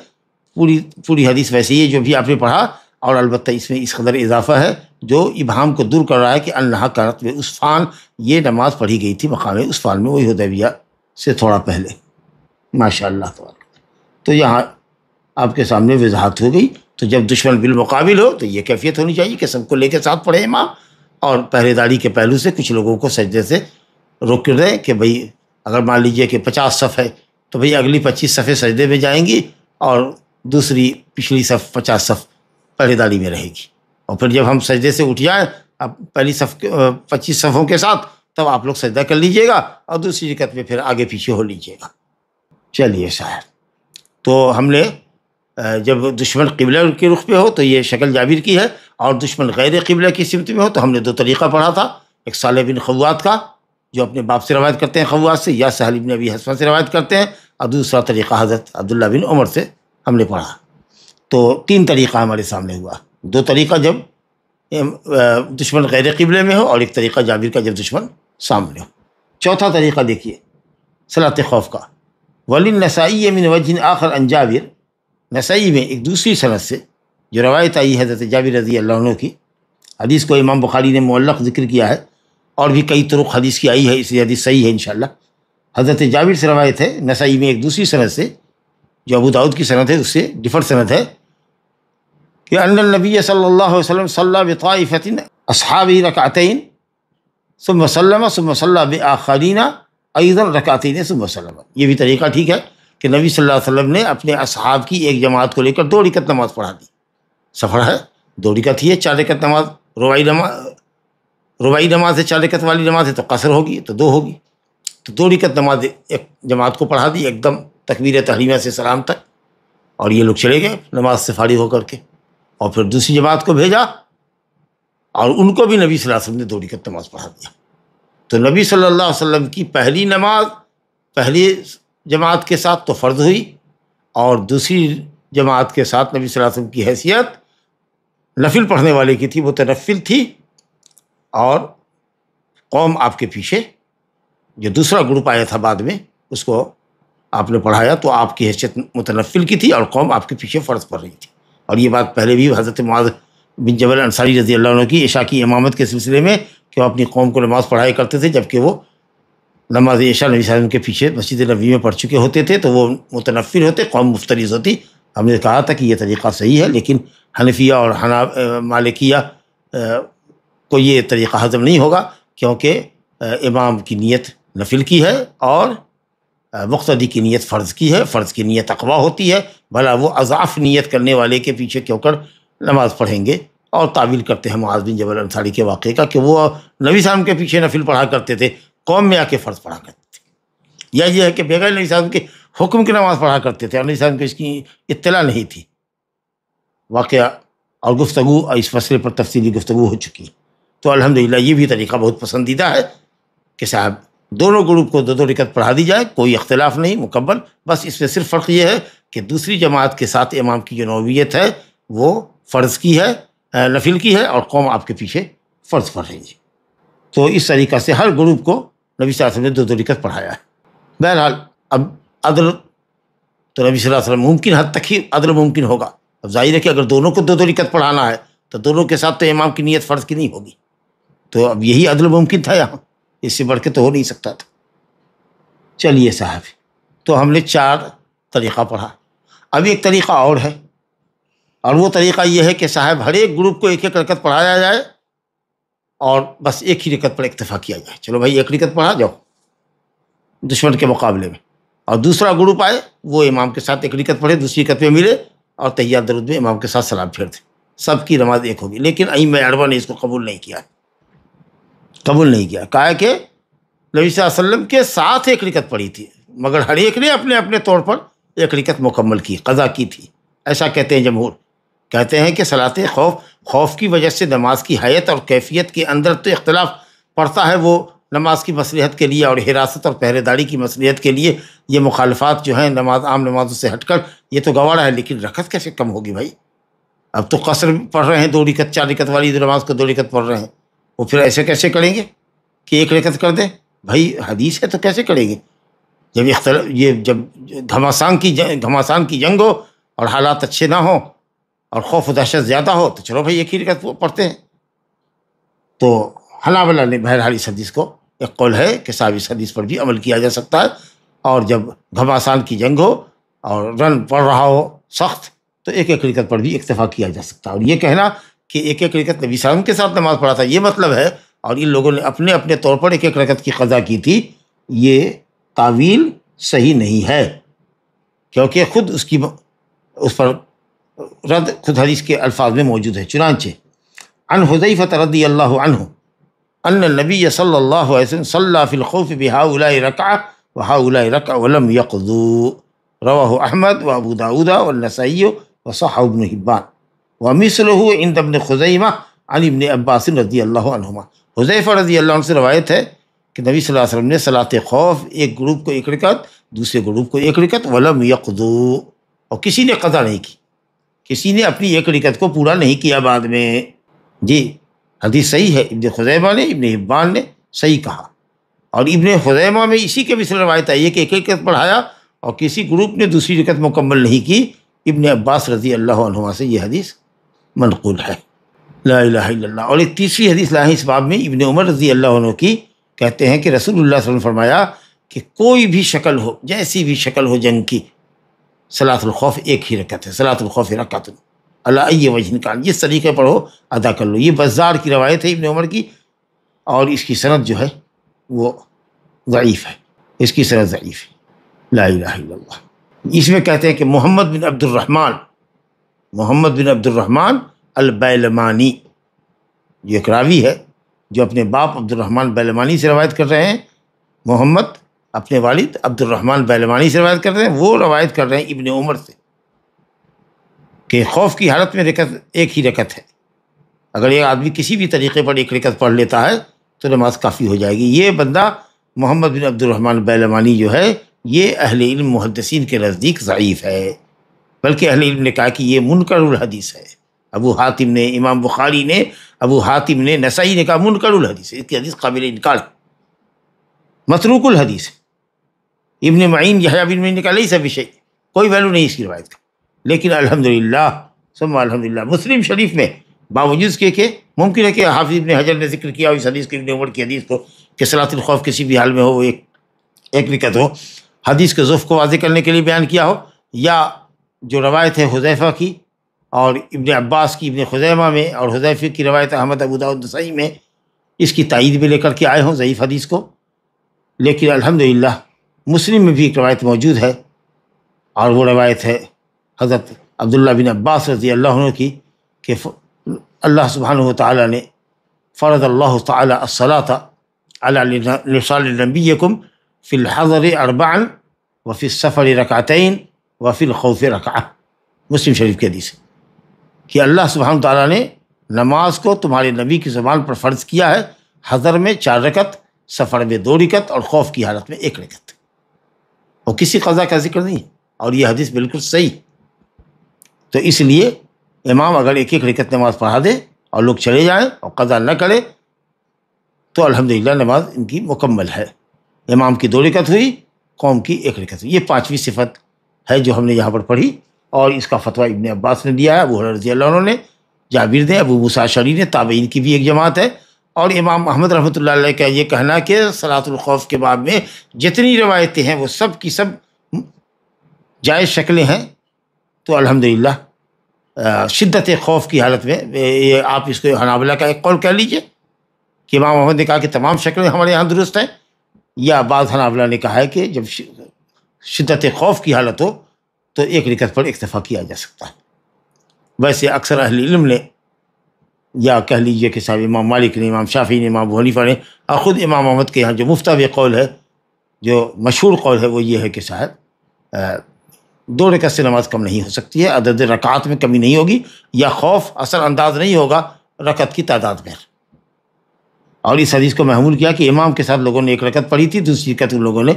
پوری حدیث ویسے ہی ہے جو بھی آپ نے پڑھا، اور البتہ اس میں اس قدر اضافہ ہے جو ابہام کو دور کر رہا ہے کہ انہا کانت میں عسفان، یہ نماز پڑھی گئی تھی مقام عسفان میں، وہی حدیبیہ سے تھوڑا پہلے، ماشاء اللہ تبارک۔ تو یہاں آپ کے سامنے وضاحت ہو گئی۔ تو جب دشمن بالمقابل ہو تو یہ کیفیت ہونی چاہیے کہ سب کو لے کے ساتھ پڑھے امام، اور پہرے داری کے پہلو سے کچھ لوگوں کو سجدے سے روک کر دیں کہ بھئی اگر مان لیجئے کہ 50 صف ہے تو بھئی اگلی 25 صفیں سجدے میں جائیں گی اور دوسری پچھلی صف 50 صف پہرے داری میں رہے گی، اور پھر جب ہم سجدے سے اٹھ جائیں اب پہلی صف 25 صفوں کے ساتھ، تب آپ لوگ سجدہ کر لیجئے گا اور دوسری رکعت میں پھر آگے پیچھے ہو لیجئے گا۔ چلیے صاحب، تو ہم نے جب دشمن قبلہ کے رخ پہ ہو تو یہ شکل جابر کی ہے، اور دشمن غیر قبلہ کی سمت میں ہو تو ہم نے دو طریقہ پڑھا تھا، ایک صالح بن خوات کا جو اپنے باپ سے روایت کرتے ہیں خواص سے، یا سہل بن ابی حسفہ سے روایت کرتے ہیں، اور دوسرا طریقہ حضرت عبداللہ بن عمر سے ہم نے پڑھا۔ تو 3 طریقہ ہمارے سامنے ہوا، 2 طریقہ جب دشمن غیر قبلے میں ہو، اور ایک طریقہ جابر کا جب دشمن سامنے ہو۔ چوتھا طریقہ دیکھیے صلاۃ خوف کا، وَلِلنَّسَائِيِّ مِنْ وَجْهٍ آخر عن جابر، نسائی میں ایک دوسری سند سے جو روایت آئی ہے حضرت جابر رضی اللہ عنہ کی، حدیث کو امام بخاری نے معلق ذکر کیا ہے، اور بھی کئی طرق حدیث کی آئی ہے، اس لیے حدیث صحیح ہے انشاءاللہ۔ حضرت جابر سے روایت ہے نسائی میں ایک دوسری سند سے جو ابو داؤد کی سند ہے، اس سے ڈفر سند ہے، کہ ان النبی صلی اللہ علیہ وسلم صلی بطائفۃ اصحابہ رکعتین ثم سلم ثم صلی بآخرین ایضا رکعتین ثم سلم۔ یہ بھی طریقہ ٹھیک ہے کہ نبی صلی اللہ علیہ وسلم نے اپنے اصحاب کی ایک جماعت کو لے کر 2 رکعت نماز پڑھا دی۔ سفر ہے 2 رکعت ہی ہے، 4 رکعت نماز رباعی نماز ہے، 4 رکعت والی نماز ہے تو قصر ہوگی تو 2 ہوگی، تو 2 رکعت نماز ایک جماعت کو پڑھا دی ایک دم تکبیر تحریمہ سے سلام تک، اور یہ لوگ چلے گئے نماز سے فارغ ہو کر کے، اور پھر دوسری جماعت کو بھیجا اور ان کو بھی نبی صلی اللہ علیہ وسلم نے 2 رکعت نماز پڑھا دیا۔ تو نبی صلی اللہ علیہ وسلم کی پہلی نماز پہلی جماعت کے ساتھ تو فرض ہوئی، اور دوسری جماعت کے ساتھ نبی صلی اللہ علیہ وسلم کی حیثیت نفل پڑھنے والے کی تھی، وہ متنفل تھی، اور قوم آپ کے پیچھے جو دوسرا گروپ آیا تھا بعد میں اس کو آپ نے پڑھایا، تو آپ کی حیثیت متنفل کی تھی اور قوم آپ کے پیچھے فرض پڑھ رہی تھی۔ اور یہ بات پہلے بھی حضرت معاذ بن جبل انصاری رضی اللہ عنہ کی عشاء کی امامت کے سلسلے میں کہ وہ اپنی قوم کو نماز پڑھایا کرتے تھے، جبکہ وہ نماز عشاء نبی صلی اللہ علیہ وسلم کے پیچھے مسجد نبوی میں پڑھ چکے ہوتے تھے، تو وہ متنفل ہوتے، قوم مفترض ہوتی۔ ہم نے کہا تھا کہ یہ طریقہ صحیح ہے، لیکن حنفیہ اور مالکیہ کو یہ طریقہ ہضم نہیں ہوگا، کیونکہ امام کی نیت نفل کی ہے اور مقتدی کی نیت فرض کی ہے، فرض کی نیت اقوا ہوتی ہے، بھلا وہ اضعاف نیت کرنے والے کے پیچھے کیوں کر نماز پڑھیں گے۔ اور تعویل کرتے ہیں معاذ بن جبل انصاری کے واقعے کا کہ وہ نبی صلی اللہ علیہ وسلم کے پیچھے نفل پڑھا کرتے تھے، قوم میں آ کے فرض پڑھا کرتے تھے، یا یہ ہے کہ بغیر نبی صلی اللہ علیہ وسلم کے حکم کی نماز پڑھا کرتے تھے اور نبی صلی اللہ علیہ وسلم کو اس کی اطلاع نہیں تھی۔ واقعہ اور گفتگو اس مسئلے پر تفصیلی گفتگو ہو چکی، تو الحمدللہ یہ بھی طریقہ بہت پسندیدہ ہے کہ صاحب دونوں گروپ کو 2 رکعت پڑھا دی جائے، کوئی اختلاف نہیں مکمل، بس اس میں صرف فرق یہ ہے کہ دوسری جماعت کے ساتھ امام کی جو نوعیت ہے وہ فرض کی ہے، نفل کی ہے، اور قوم آپ کے پیچھے فرض پڑھ رہی ہے۔ تو اس طریقہ سے ہر گروپ کو نبی صلی اللہ علیہ وسلم نے 2 رکعت پڑھایا ہے۔ بہرحال اب عدل تو نبی صلی اللہ علیہ وسلم ممکن حد تک ہی عدل ممکن ہوگا، اب ظاہر ہے کہ اگر دونوں کو 2 رکعت پڑھانا ہے تو دونوں کے ساتھ تو امام کی نیت فرض کی نہیں ہوگی، تو اب یہی عدل ممکن تھا یہاں، اس سے بڑھ کے تو ہو نہیں سکتا تھا۔ چلیے صاحب، تو ہم نے 4 طریقہ پڑھا، اب ایک طریقہ اور ہے، اور وہ طریقہ یہ ہے کہ صاحب ہر ایک گروپ کو 1 رکعت پڑھایا جائے اور بس ایک ہی رکعت پر اکتفا کیا جائے، چلو بھائی 1 رکعت پڑھا جاؤ دشمن کے مقابلے میں، اور دوسرا گروپ آئے وہ امام کے ساتھ 1 رکعت پڑھے، دوسری رکعت میں ملے اور تحیات درود میں امام کے ساتھ سلام پھیر دے، سب کی نماز ایک ہوگی۔ لیکن ائمہ اربعہ نے اس کو قبول نہیں کیا، کہا ہے کہ نبی صلی اللہ علیہ وسلم کے ساتھ 1 رکعت پڑھی تھی، مگر ہر ایک نے اپنے اپنے طور پر 1 رکعت مکمل کی، قضا کی تھی، ایسا کہتے ہیں جمہور۔ کہتے ہیں کہ صلاۃ خوف کی وجہ سے نماز کی حیت اور کیفیت کے اندر تو اختلاف پڑتا ہے، وہ نماز کی مصلحت کے لیے اور حراست اور پہرے داری کی مصلحت کے لیے یہ مخالفات جو ہیں عام نمازوں سے ہٹ کر یہ تو گوارا ہے، لیکن رکعت کیسے کم ہوگی بھائی؟ اب تو قصر پڑھ رہے ہیں 2 رکعت، 4 رکعت والی نماز کو 2 رکعت پڑھ رہے ہیں، وہ پھر ایسے کیسے کریں گے کہ 1 رکعت کر دیں؟ بھائی حدیث ہے تو کیسے کریں گے؟ جب گھماسان کی جنگ ہو اور حالات اچھے نہ ہوں اور خوف و دہشت زیادہ ہو تو چلو بھائی 1 ہی رکعت پڑھتے ہیں۔ تو حنابلہ نے بہرحال اس حدیث کو ایک قول ہے کہ صاحب اس حدیث پر بھی عمل کیا جا سکتا ہے، اور جب گھماسان کی جنگ ہو اور رن پڑ رہا ہو سخت تو 1 رکعت پر بھی اکتفا کیا جا سکتا ہے۔ اور یہ کہنا کہ 1 رکعت نبی صلی اللہ علیہ وسلم کے ساتھ نماز پڑھا تھا یہ مطلب ہے، اور ان لوگوں نے اپنے اپنے طور پر 1 رکعت کی قضا کی تھی، یہ تعویل صحیح نہیں ہے، کیونکہ خود اس پر رد خود حدیث کے الفاظ میں موجود ہے۔ چنانچہ عن حذیفہ رضی اللہ عنہ ان النبی صلی اللہ علیہ وسلم صلی فی الخوف بہؤلاء رکعہ وہؤلاء رکعہ ولم یقضوا، رواہ احمد وابو داؤد والنسائی وصححہ ابن حبان ومثلہ عند ابن خزیمہ عن ابن عباس رضی اللہ عنہما۔ حذیفہ رضی اللہ عنہ سے روایت ہے کہ نبی صلی اللہ علیہ وسلم نے صلاۃ خوف ایک گروپ کو ایک رکعت، دوسرے گروپ کو ایک رکعت، ولم یقضوا، اور کسی نے قضا نہیں کی، کسی نے اپنی ایک رکعت کو پورا نہیں کیا بعد میں۔ جی حدیث صحیح ہے، ابن خزیمہ نے، ابن حبان نے صحیح کہا، اور ابن خزیمہ میں اسی کے مثل روایت آئی ہے کہ ایک رکعت پڑھایا اور کسی گروپ نے دوسری رکعت مکمل نہیں کی۔ ابن عباس رضی اللہ عنہما سے یہ حدیث منقول ہے۔ لا الہ الا اللہ۔ اور ایک تیسری حدیث لائی اس باب میں، ابن عمر رضی اللہ عنہ کی، کہتے ہیں کہ رسول اللہ صلی اللہ علیہ وسلم نے فرمایا کہ کوئی بھی شکل ہو، جیسی بھی شکل ہو جنگ کی، صلاۃ الخوف ایک ہی رکعت ہے، صلاۃ الخوف رکعت علی ای وجہ کان، جس طریقے پر ہو ادا کر لو۔ یہ بزار کی روایت ہے ابن عمر کی، اور اس کی سند جو ہے وہ ضعیف ہے، اس کی سند ضعیف ہے۔ لا الہ الا اللہ۔ اس میں کہتے ہیں کہ محمد بن عبد الرحمن البیلمانی، یہ ایک راوی ہے جو اپنے باپ عبد الرحمن بیلمانی سے روایت کر رہے ہیں، محمد اپنے والد عبد الرحمن بیلمانی سے روایت کر رہے ہیں، وہ روایت کر رہے ہیں ابن عمر سے کہ خوف کی حالت میں رکعت ایک ہی رکعت ہے، اگر ایک آدمی کسی بھی طریقے پر ایک رکعت پڑھ لیتا ہے تو نماز کافی ہو جائے گی۔ یہ بندہ محمد بن عبد الرحمن بیلمانی جو ہے، یہ اہل علم محدثین کے نزدیک ضعیف ہے، بلکہ اہل علم نے کہا کہ یہ منکر الحدیث ہے۔ ابو حاتم نے، امام بخاری نے، ابو حاتم نے، نسائی نے کہا منکر الحدیث ہے، اس کی حدیث قابل انکار ہے، متروک الحدیث ہے۔ ابن معین، یحییٰ بن معین نے کہا لیس بشیء، کوئی ویلو نہیں اس کی روایت کا۔ لیکن الحمدللہ ثم الحمدللہ مسلم شریف میں باوجود کے کہ ممکن ہے کہ حافظ ابن حجر نے ذکر کیا اس حدیث کو، ابن عمر کی حدیث کو، کہ صلاۃ الخوف کسی بھی حال میں ہو وہ ایک رکعت ہو، حدیث کے ضعف کو واضح کرنے کے لیے بیان کیا ہو، یا جو روایت ہے حذیفہ کی اور ابن عباس کی ابن خزیمہ میں، اور حذیفہ کی روایت احمد ابو داؤد نسائی میں، اس کی تائید بھی لے کر کے آئے ہوں ضعیف حدیث کو۔ لیکن الحمدللہ مسلم میں بھی ایک روایت موجود ہے، اور وہ روایت ہے حضرت عبداللہ بن عباس رضی اللہ عنہ کی کہ اللہ سبحانہ وتعالی نے فرض اللہ تعالی الصلاۃ علی لسان نبیکم فی الحضر اربعا وفی السفر رکعتین وفی الخوف رکعہ، مسلم شریف کی حدیث ہے کہ اللہ سبحانہ وتعالی نے نماز کو تمہارے نبی کی زبان پر فرض کیا ہے، حضر میں 4 رکعت، سفر میں 2 رکعت، اور خوف کی حالت میں 1 رکعت، اور کسی قضا کا ذکر نہیں ہے، اور یہ حدیث بالکل صحیح۔ تو اس لیے امام اگر ایک رکعت نماز پڑھا دے اور لوگ چلے جائیں اور قضا نہ کرے تو الحمدللہ نماز ان کی مکمل ہے۔ امام کی 2 رکعت ہوئی، قوم کی 1 رکعت ہوئی۔ یہ 5ویں صفت ہے جو ہم نے یہاں پر پڑھی، اور اس کا فتویٰ ابن عباس نے دیا ہے، ابو ہریرہ رضی اللہ عنہ نے، جابر نے، ابو موسیٰ اشعری نے، تابعین کی بھی ایک جماعت ہے، اور امام احمد رحمۃ اللہ علیہ کا یہ کہنا کہ صلاۃ الخوف کے باب میں جتنی روایتیں ہیں وہ سب کی سب جائز شکلیں ہیں۔ تو الحمدللہ شدت خوف کی حالت میں، یہ آپ اس کو حنابلہ کا ایک قول کہہ لیجئے کہ امام احمد نے کہا کہ تمام شکلیں ہمارے یہاں درست ہیں، یا بعض حنابلہ نے کہا ہے کہ جب شدت خوف کی حالت ہو تو 1 رکعت پر اکتفا کیا جا سکتا ہے۔ ویسے اکثر اہل علم نے، یا کہہ لیجئے کہ صاحب امام مالک نے، امام شافعی نے، امام ابو حنیفہ نے، اور خود امام احمد کے یہاں جو مفتوی قول ہے، جو مشہور قول ہے، وہ یہ ہے کہ صاحب 2 رکعت سے نماز کم نہیں ہو سکتی ہے، عدد رکعات میں کمی نہیں ہوگی، یا خوف اثر انداز نہیں ہوگا رکعت کی تعداد میں۔ اور اس حدیث کو محمول کیا کہ امام کے ساتھ لوگوں نے 1 رکعت پڑھی تھی، دوسری رکعت ان لوگوں نے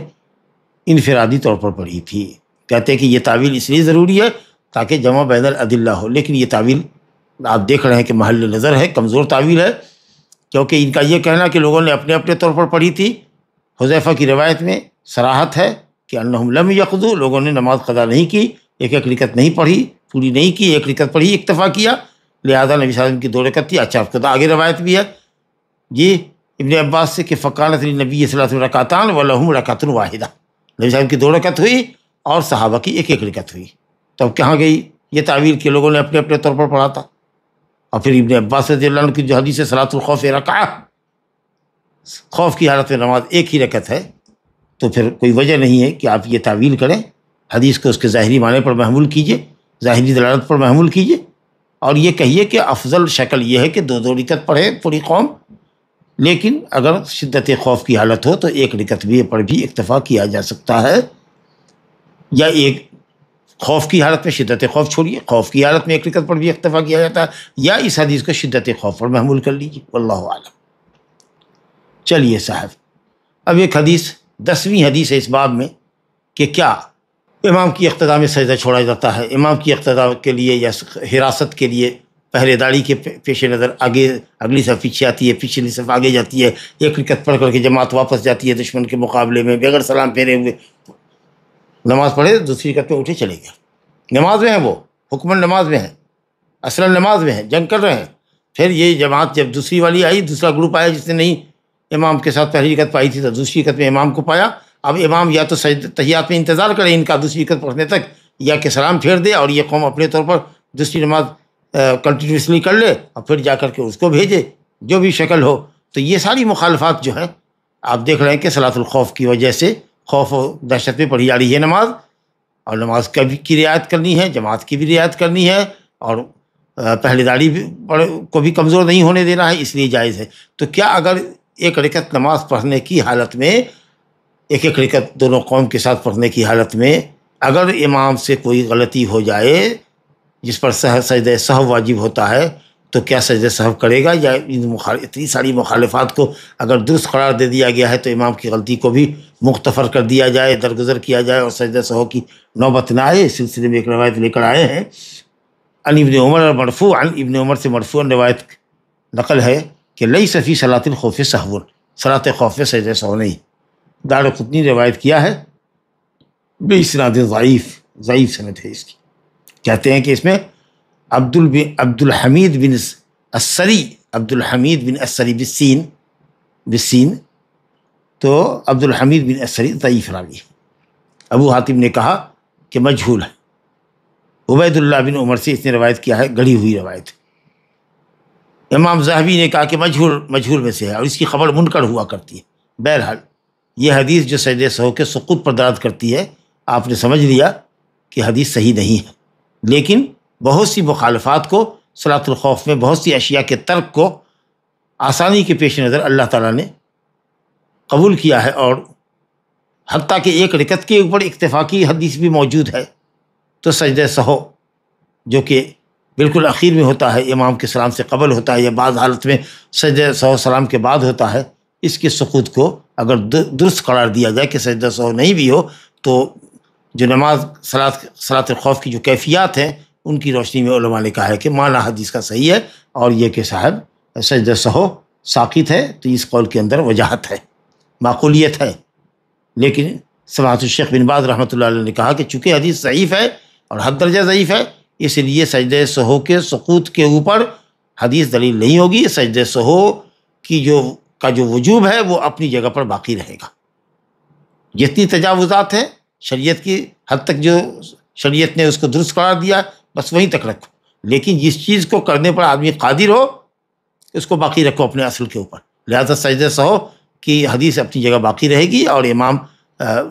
انفرادی طور پر پڑھی تھی۔ کہتے ہیں کہ یہ تعویل اس لیے ضروری ہے تاکہ جمع بین الادلہ ہو، لیکن یہ تعویل آپ دیکھ رہے ہیں کہ محل نظر ہے، کمزور تعویل ہے، کیونکہ ان کا یہ کہنا کہ لوگوں نے اپنے اپنے طور پر پڑھی تھی، حذیفہ کی روایت میں صراحت ہے کہ انہم لم یقضوا، لوگوں نے نماز قضا نہیں کی، 1 رکعت نہیں پڑھی، پوری نہیں کی، 1 رکعت پڑھی، اکتفا کیا، لہذا نبی صلی اللہ علیہ وسلم کی 2 رکعت تھی۔ اچھا، آپ کو تو آگے روایت بھی ہے یہ ابن عباس سے کہ فقالت للنبی صلی اللہ علیہ وسلم رکعتان ولہم رکعۃ واحدہ، نبی صلی اللہ علیہ وسلم کی 2 رکعت ہوئی اور صحابہ کی 1 رکعت ہوئی۔ تو اب کہاں گئی یہ تعویل کہ لوگوں نے اپنے اپنے طور پر پڑھا تھا؟ اور پھر ابن عباس رضی اللہ عنہ کی جو حدیث ہے صلاۃ الخوف رکعہ، خوف کی حالت میں نماز 1 ہی رکعت ہے، تو پھر کوئی وجہ نہیں ہے کہ آپ یہ تعویل کریں، حدیث کو اس کے ظاہری معنی پر محمول کیجئے، ظاہری دلالت پر محمول کیجئے، اور یہ کہیے کہ افضل شکل یہ ہے کہ 2 رکعت پڑھے پوری قوم، لیکن اگر شدت خوف کی حالت ہو تو 1 رکعت بھی پر بھی اکتفا کیا جا سکتا ہے، یا ایک خوف کی حالت میں، شدت خوف چھوڑیے، خوف کی حالت میں 1 رکعت پر بھی اکتفا کیا جاتا ہے، یا اس حدیث کو شدت خوف پر محمول کر لیجیے، واللہ اعلم۔ چلیے صاحب، اب ایک حدیث 10ویں حدیث ہے اس باب میں کہ کیا امام کی اقتداء میں سجدہ چھوڑا جاتا ہے؟ امام کی اقتداء کے لیے یا حراست کے لیے پہرے داڑھی کے پیش نظر آگے اگلی صف پیچھے آتی ہے، پچھلی صف آگے جاتی ہے، ایک رکعت پڑھ کر کے جماعت واپس جاتی ہے دشمن کے مقابلے میں بغیر سلام پھیرے ہوئے، نماز پڑھے دوسری رکعت پہ اٹھے چلے گئے، نماز میں ہیں، وہ حکمن نماز میں ہیں، اصلاً نماز میں ہیں، جنگ کر رہے ہیں۔ پھر یہ جماعت جب دوسری والی آئی، دوسرا گروپ آیا جس نے نہیں امام کے ساتھ پہلی رکعت پائی تھی تو دوسری رکعت میں امام کو پایا، اب امام یا تو تحیات میں انتظار کرے ان کا دوسری رکعت پڑھنے تک، یا کہ سلام پھیر دے اور یہ قوم اپنے طور پر دوسری نماز کنٹینیوسلی کر لے اور پھر جا کر کے اس کو بھیجے، جو بھی شکل ہو۔ تو یہ ساری مخالفات جو ہیں آپ دیکھ رہے ہیں کہ صلاۃ الخوف کی وجہ سے خوف و دہشت میں پڑھی جا رہی ہے نماز، اور نماز کی رعایت کرنی ہے، جماعت کی بھی رعایت کرنی ہے، اور پہلے داڑھی کو بھی کمزور نہیں ہونے دینا ہے، اس لیے جائز ہے۔ تو کیا اگر ایک رکعت نماز پڑھنے کی حالت میں، ایک ایک رکعت دونوں قوم کے ساتھ پڑھنے کی حالت میں، اگر امام سے کوئی غلطی ہو جائے جس پر سجدہ سہو واجب ہوتا ہے تو کیا سجدہ سہو کرے گا، یا اتنی ساری مخالفات کو اگر درست قرار دے دیا گیا ہے تو امام کی غلطی کو بھی مغتفر کر دیا جائے، درگزر کیا جائے اور سجدہ سہو کی نوبت نہ آئے؟ اس سلسلے میں ایک روایت لے کر آئے ہیں عن ابن عمر مرفوعا، ابن عمر سے مرفوعا روایت نقل ہے کہ لیس فی صلاۃ الخوف سہو، صلاۃ خوف میں سجدہ سہو نہیں۔ دارقطنی روایت کیا ہے باسناد ضعیف سند ہے اس کی، کہتے ہیں کہ اس میں عبد الحمید بن السری بالسین، تو عبد الحمید بن السری ضعیف راوی ہے۔ ابو حاتم نے کہا کہ مجہول ہے۔ عبید اللہ بن عمر سے اس نے روایت کیا ہے، گڑھی ہوئی روایت۔ امام ذہبی نے کہا کہ مجہول میں سے ہے اور اس کی خبر منکر ہوا کرتی ہے۔ بہرحال یہ حدیث جو سجدہ سہو کے سقوط پر دلالت کرتی ہے، آپ نے سمجھ لیا کہ حدیث صحیح نہیں ہے، لیکن بہت سی مخالفات کو صلاۃ الخوف میں، بہت سی اشیاء کے ترک کو آسانی کے پیش نظر اللہ تعالیٰ نے قبول کیا ہے، اور حتیٰ کہ ایک رکعت کے اوپر اکتفا کی حدیث بھی موجود ہے۔ تو سجدہ سہو جو کہ بالکل اخیر میں ہوتا ہے، امام کے سلام سے قبل ہوتا ہے، یا بعض حالت میں سجدہ سہو سلام کے بعد ہوتا ہے، اس کے سقوط کو اگر درست قرار دیا جائے کہ سجدہ سہو نہیں بھی ہو تو جو نماز صلاۃ الخوف کی جو کیفیات ہیں ان کی روشنی میں علماء نے کہا ہے کہ معنی حدیث کا صحیح ہے، اور یہ کہ صاحب سجدہ سہو ساقط ہے، تو اس قول کے اندر وجاہت ہے، معقولیت ہے۔ لیکن سماحت الشیخ بن باز رحمۃ اللہ علیہ نے کہا کہ چونکہ حدیث ضعیف ہے اور حد درجہ ضعیف ہے، اس لیے سجدہ سہو کے سقوط کے اوپر حدیث دلیل نہیں ہوگی، سجدہ سہو کی جو وجوب ہے وہ اپنی جگہ پر باقی رہے گا۔ جتنی تجاوزات ہیں شریعت کی حد تک، جو شریعت نے اس کو درست قرار دیا بس وہیں تک رکھو، لیکن جس چیز کو کرنے پر آدمی قادر ہو اس کو باقی رکھو اپنے اصل کے اوپر۔ لہذا سجدہ سہو کی حدیث اپنی جگہ باقی رہے گی اور امام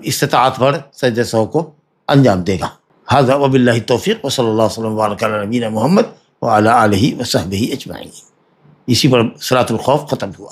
استطاعت بھر سجدہ سہو کو انجام دے گا۔ ھذا وباللہ التوفیق وصلی اللہ وسلم وبارک علی نبینا محمد وعلی آلہ وصحبہ اجمعین۔ اسی پر صلاۃ الخوف ختم ہوا۔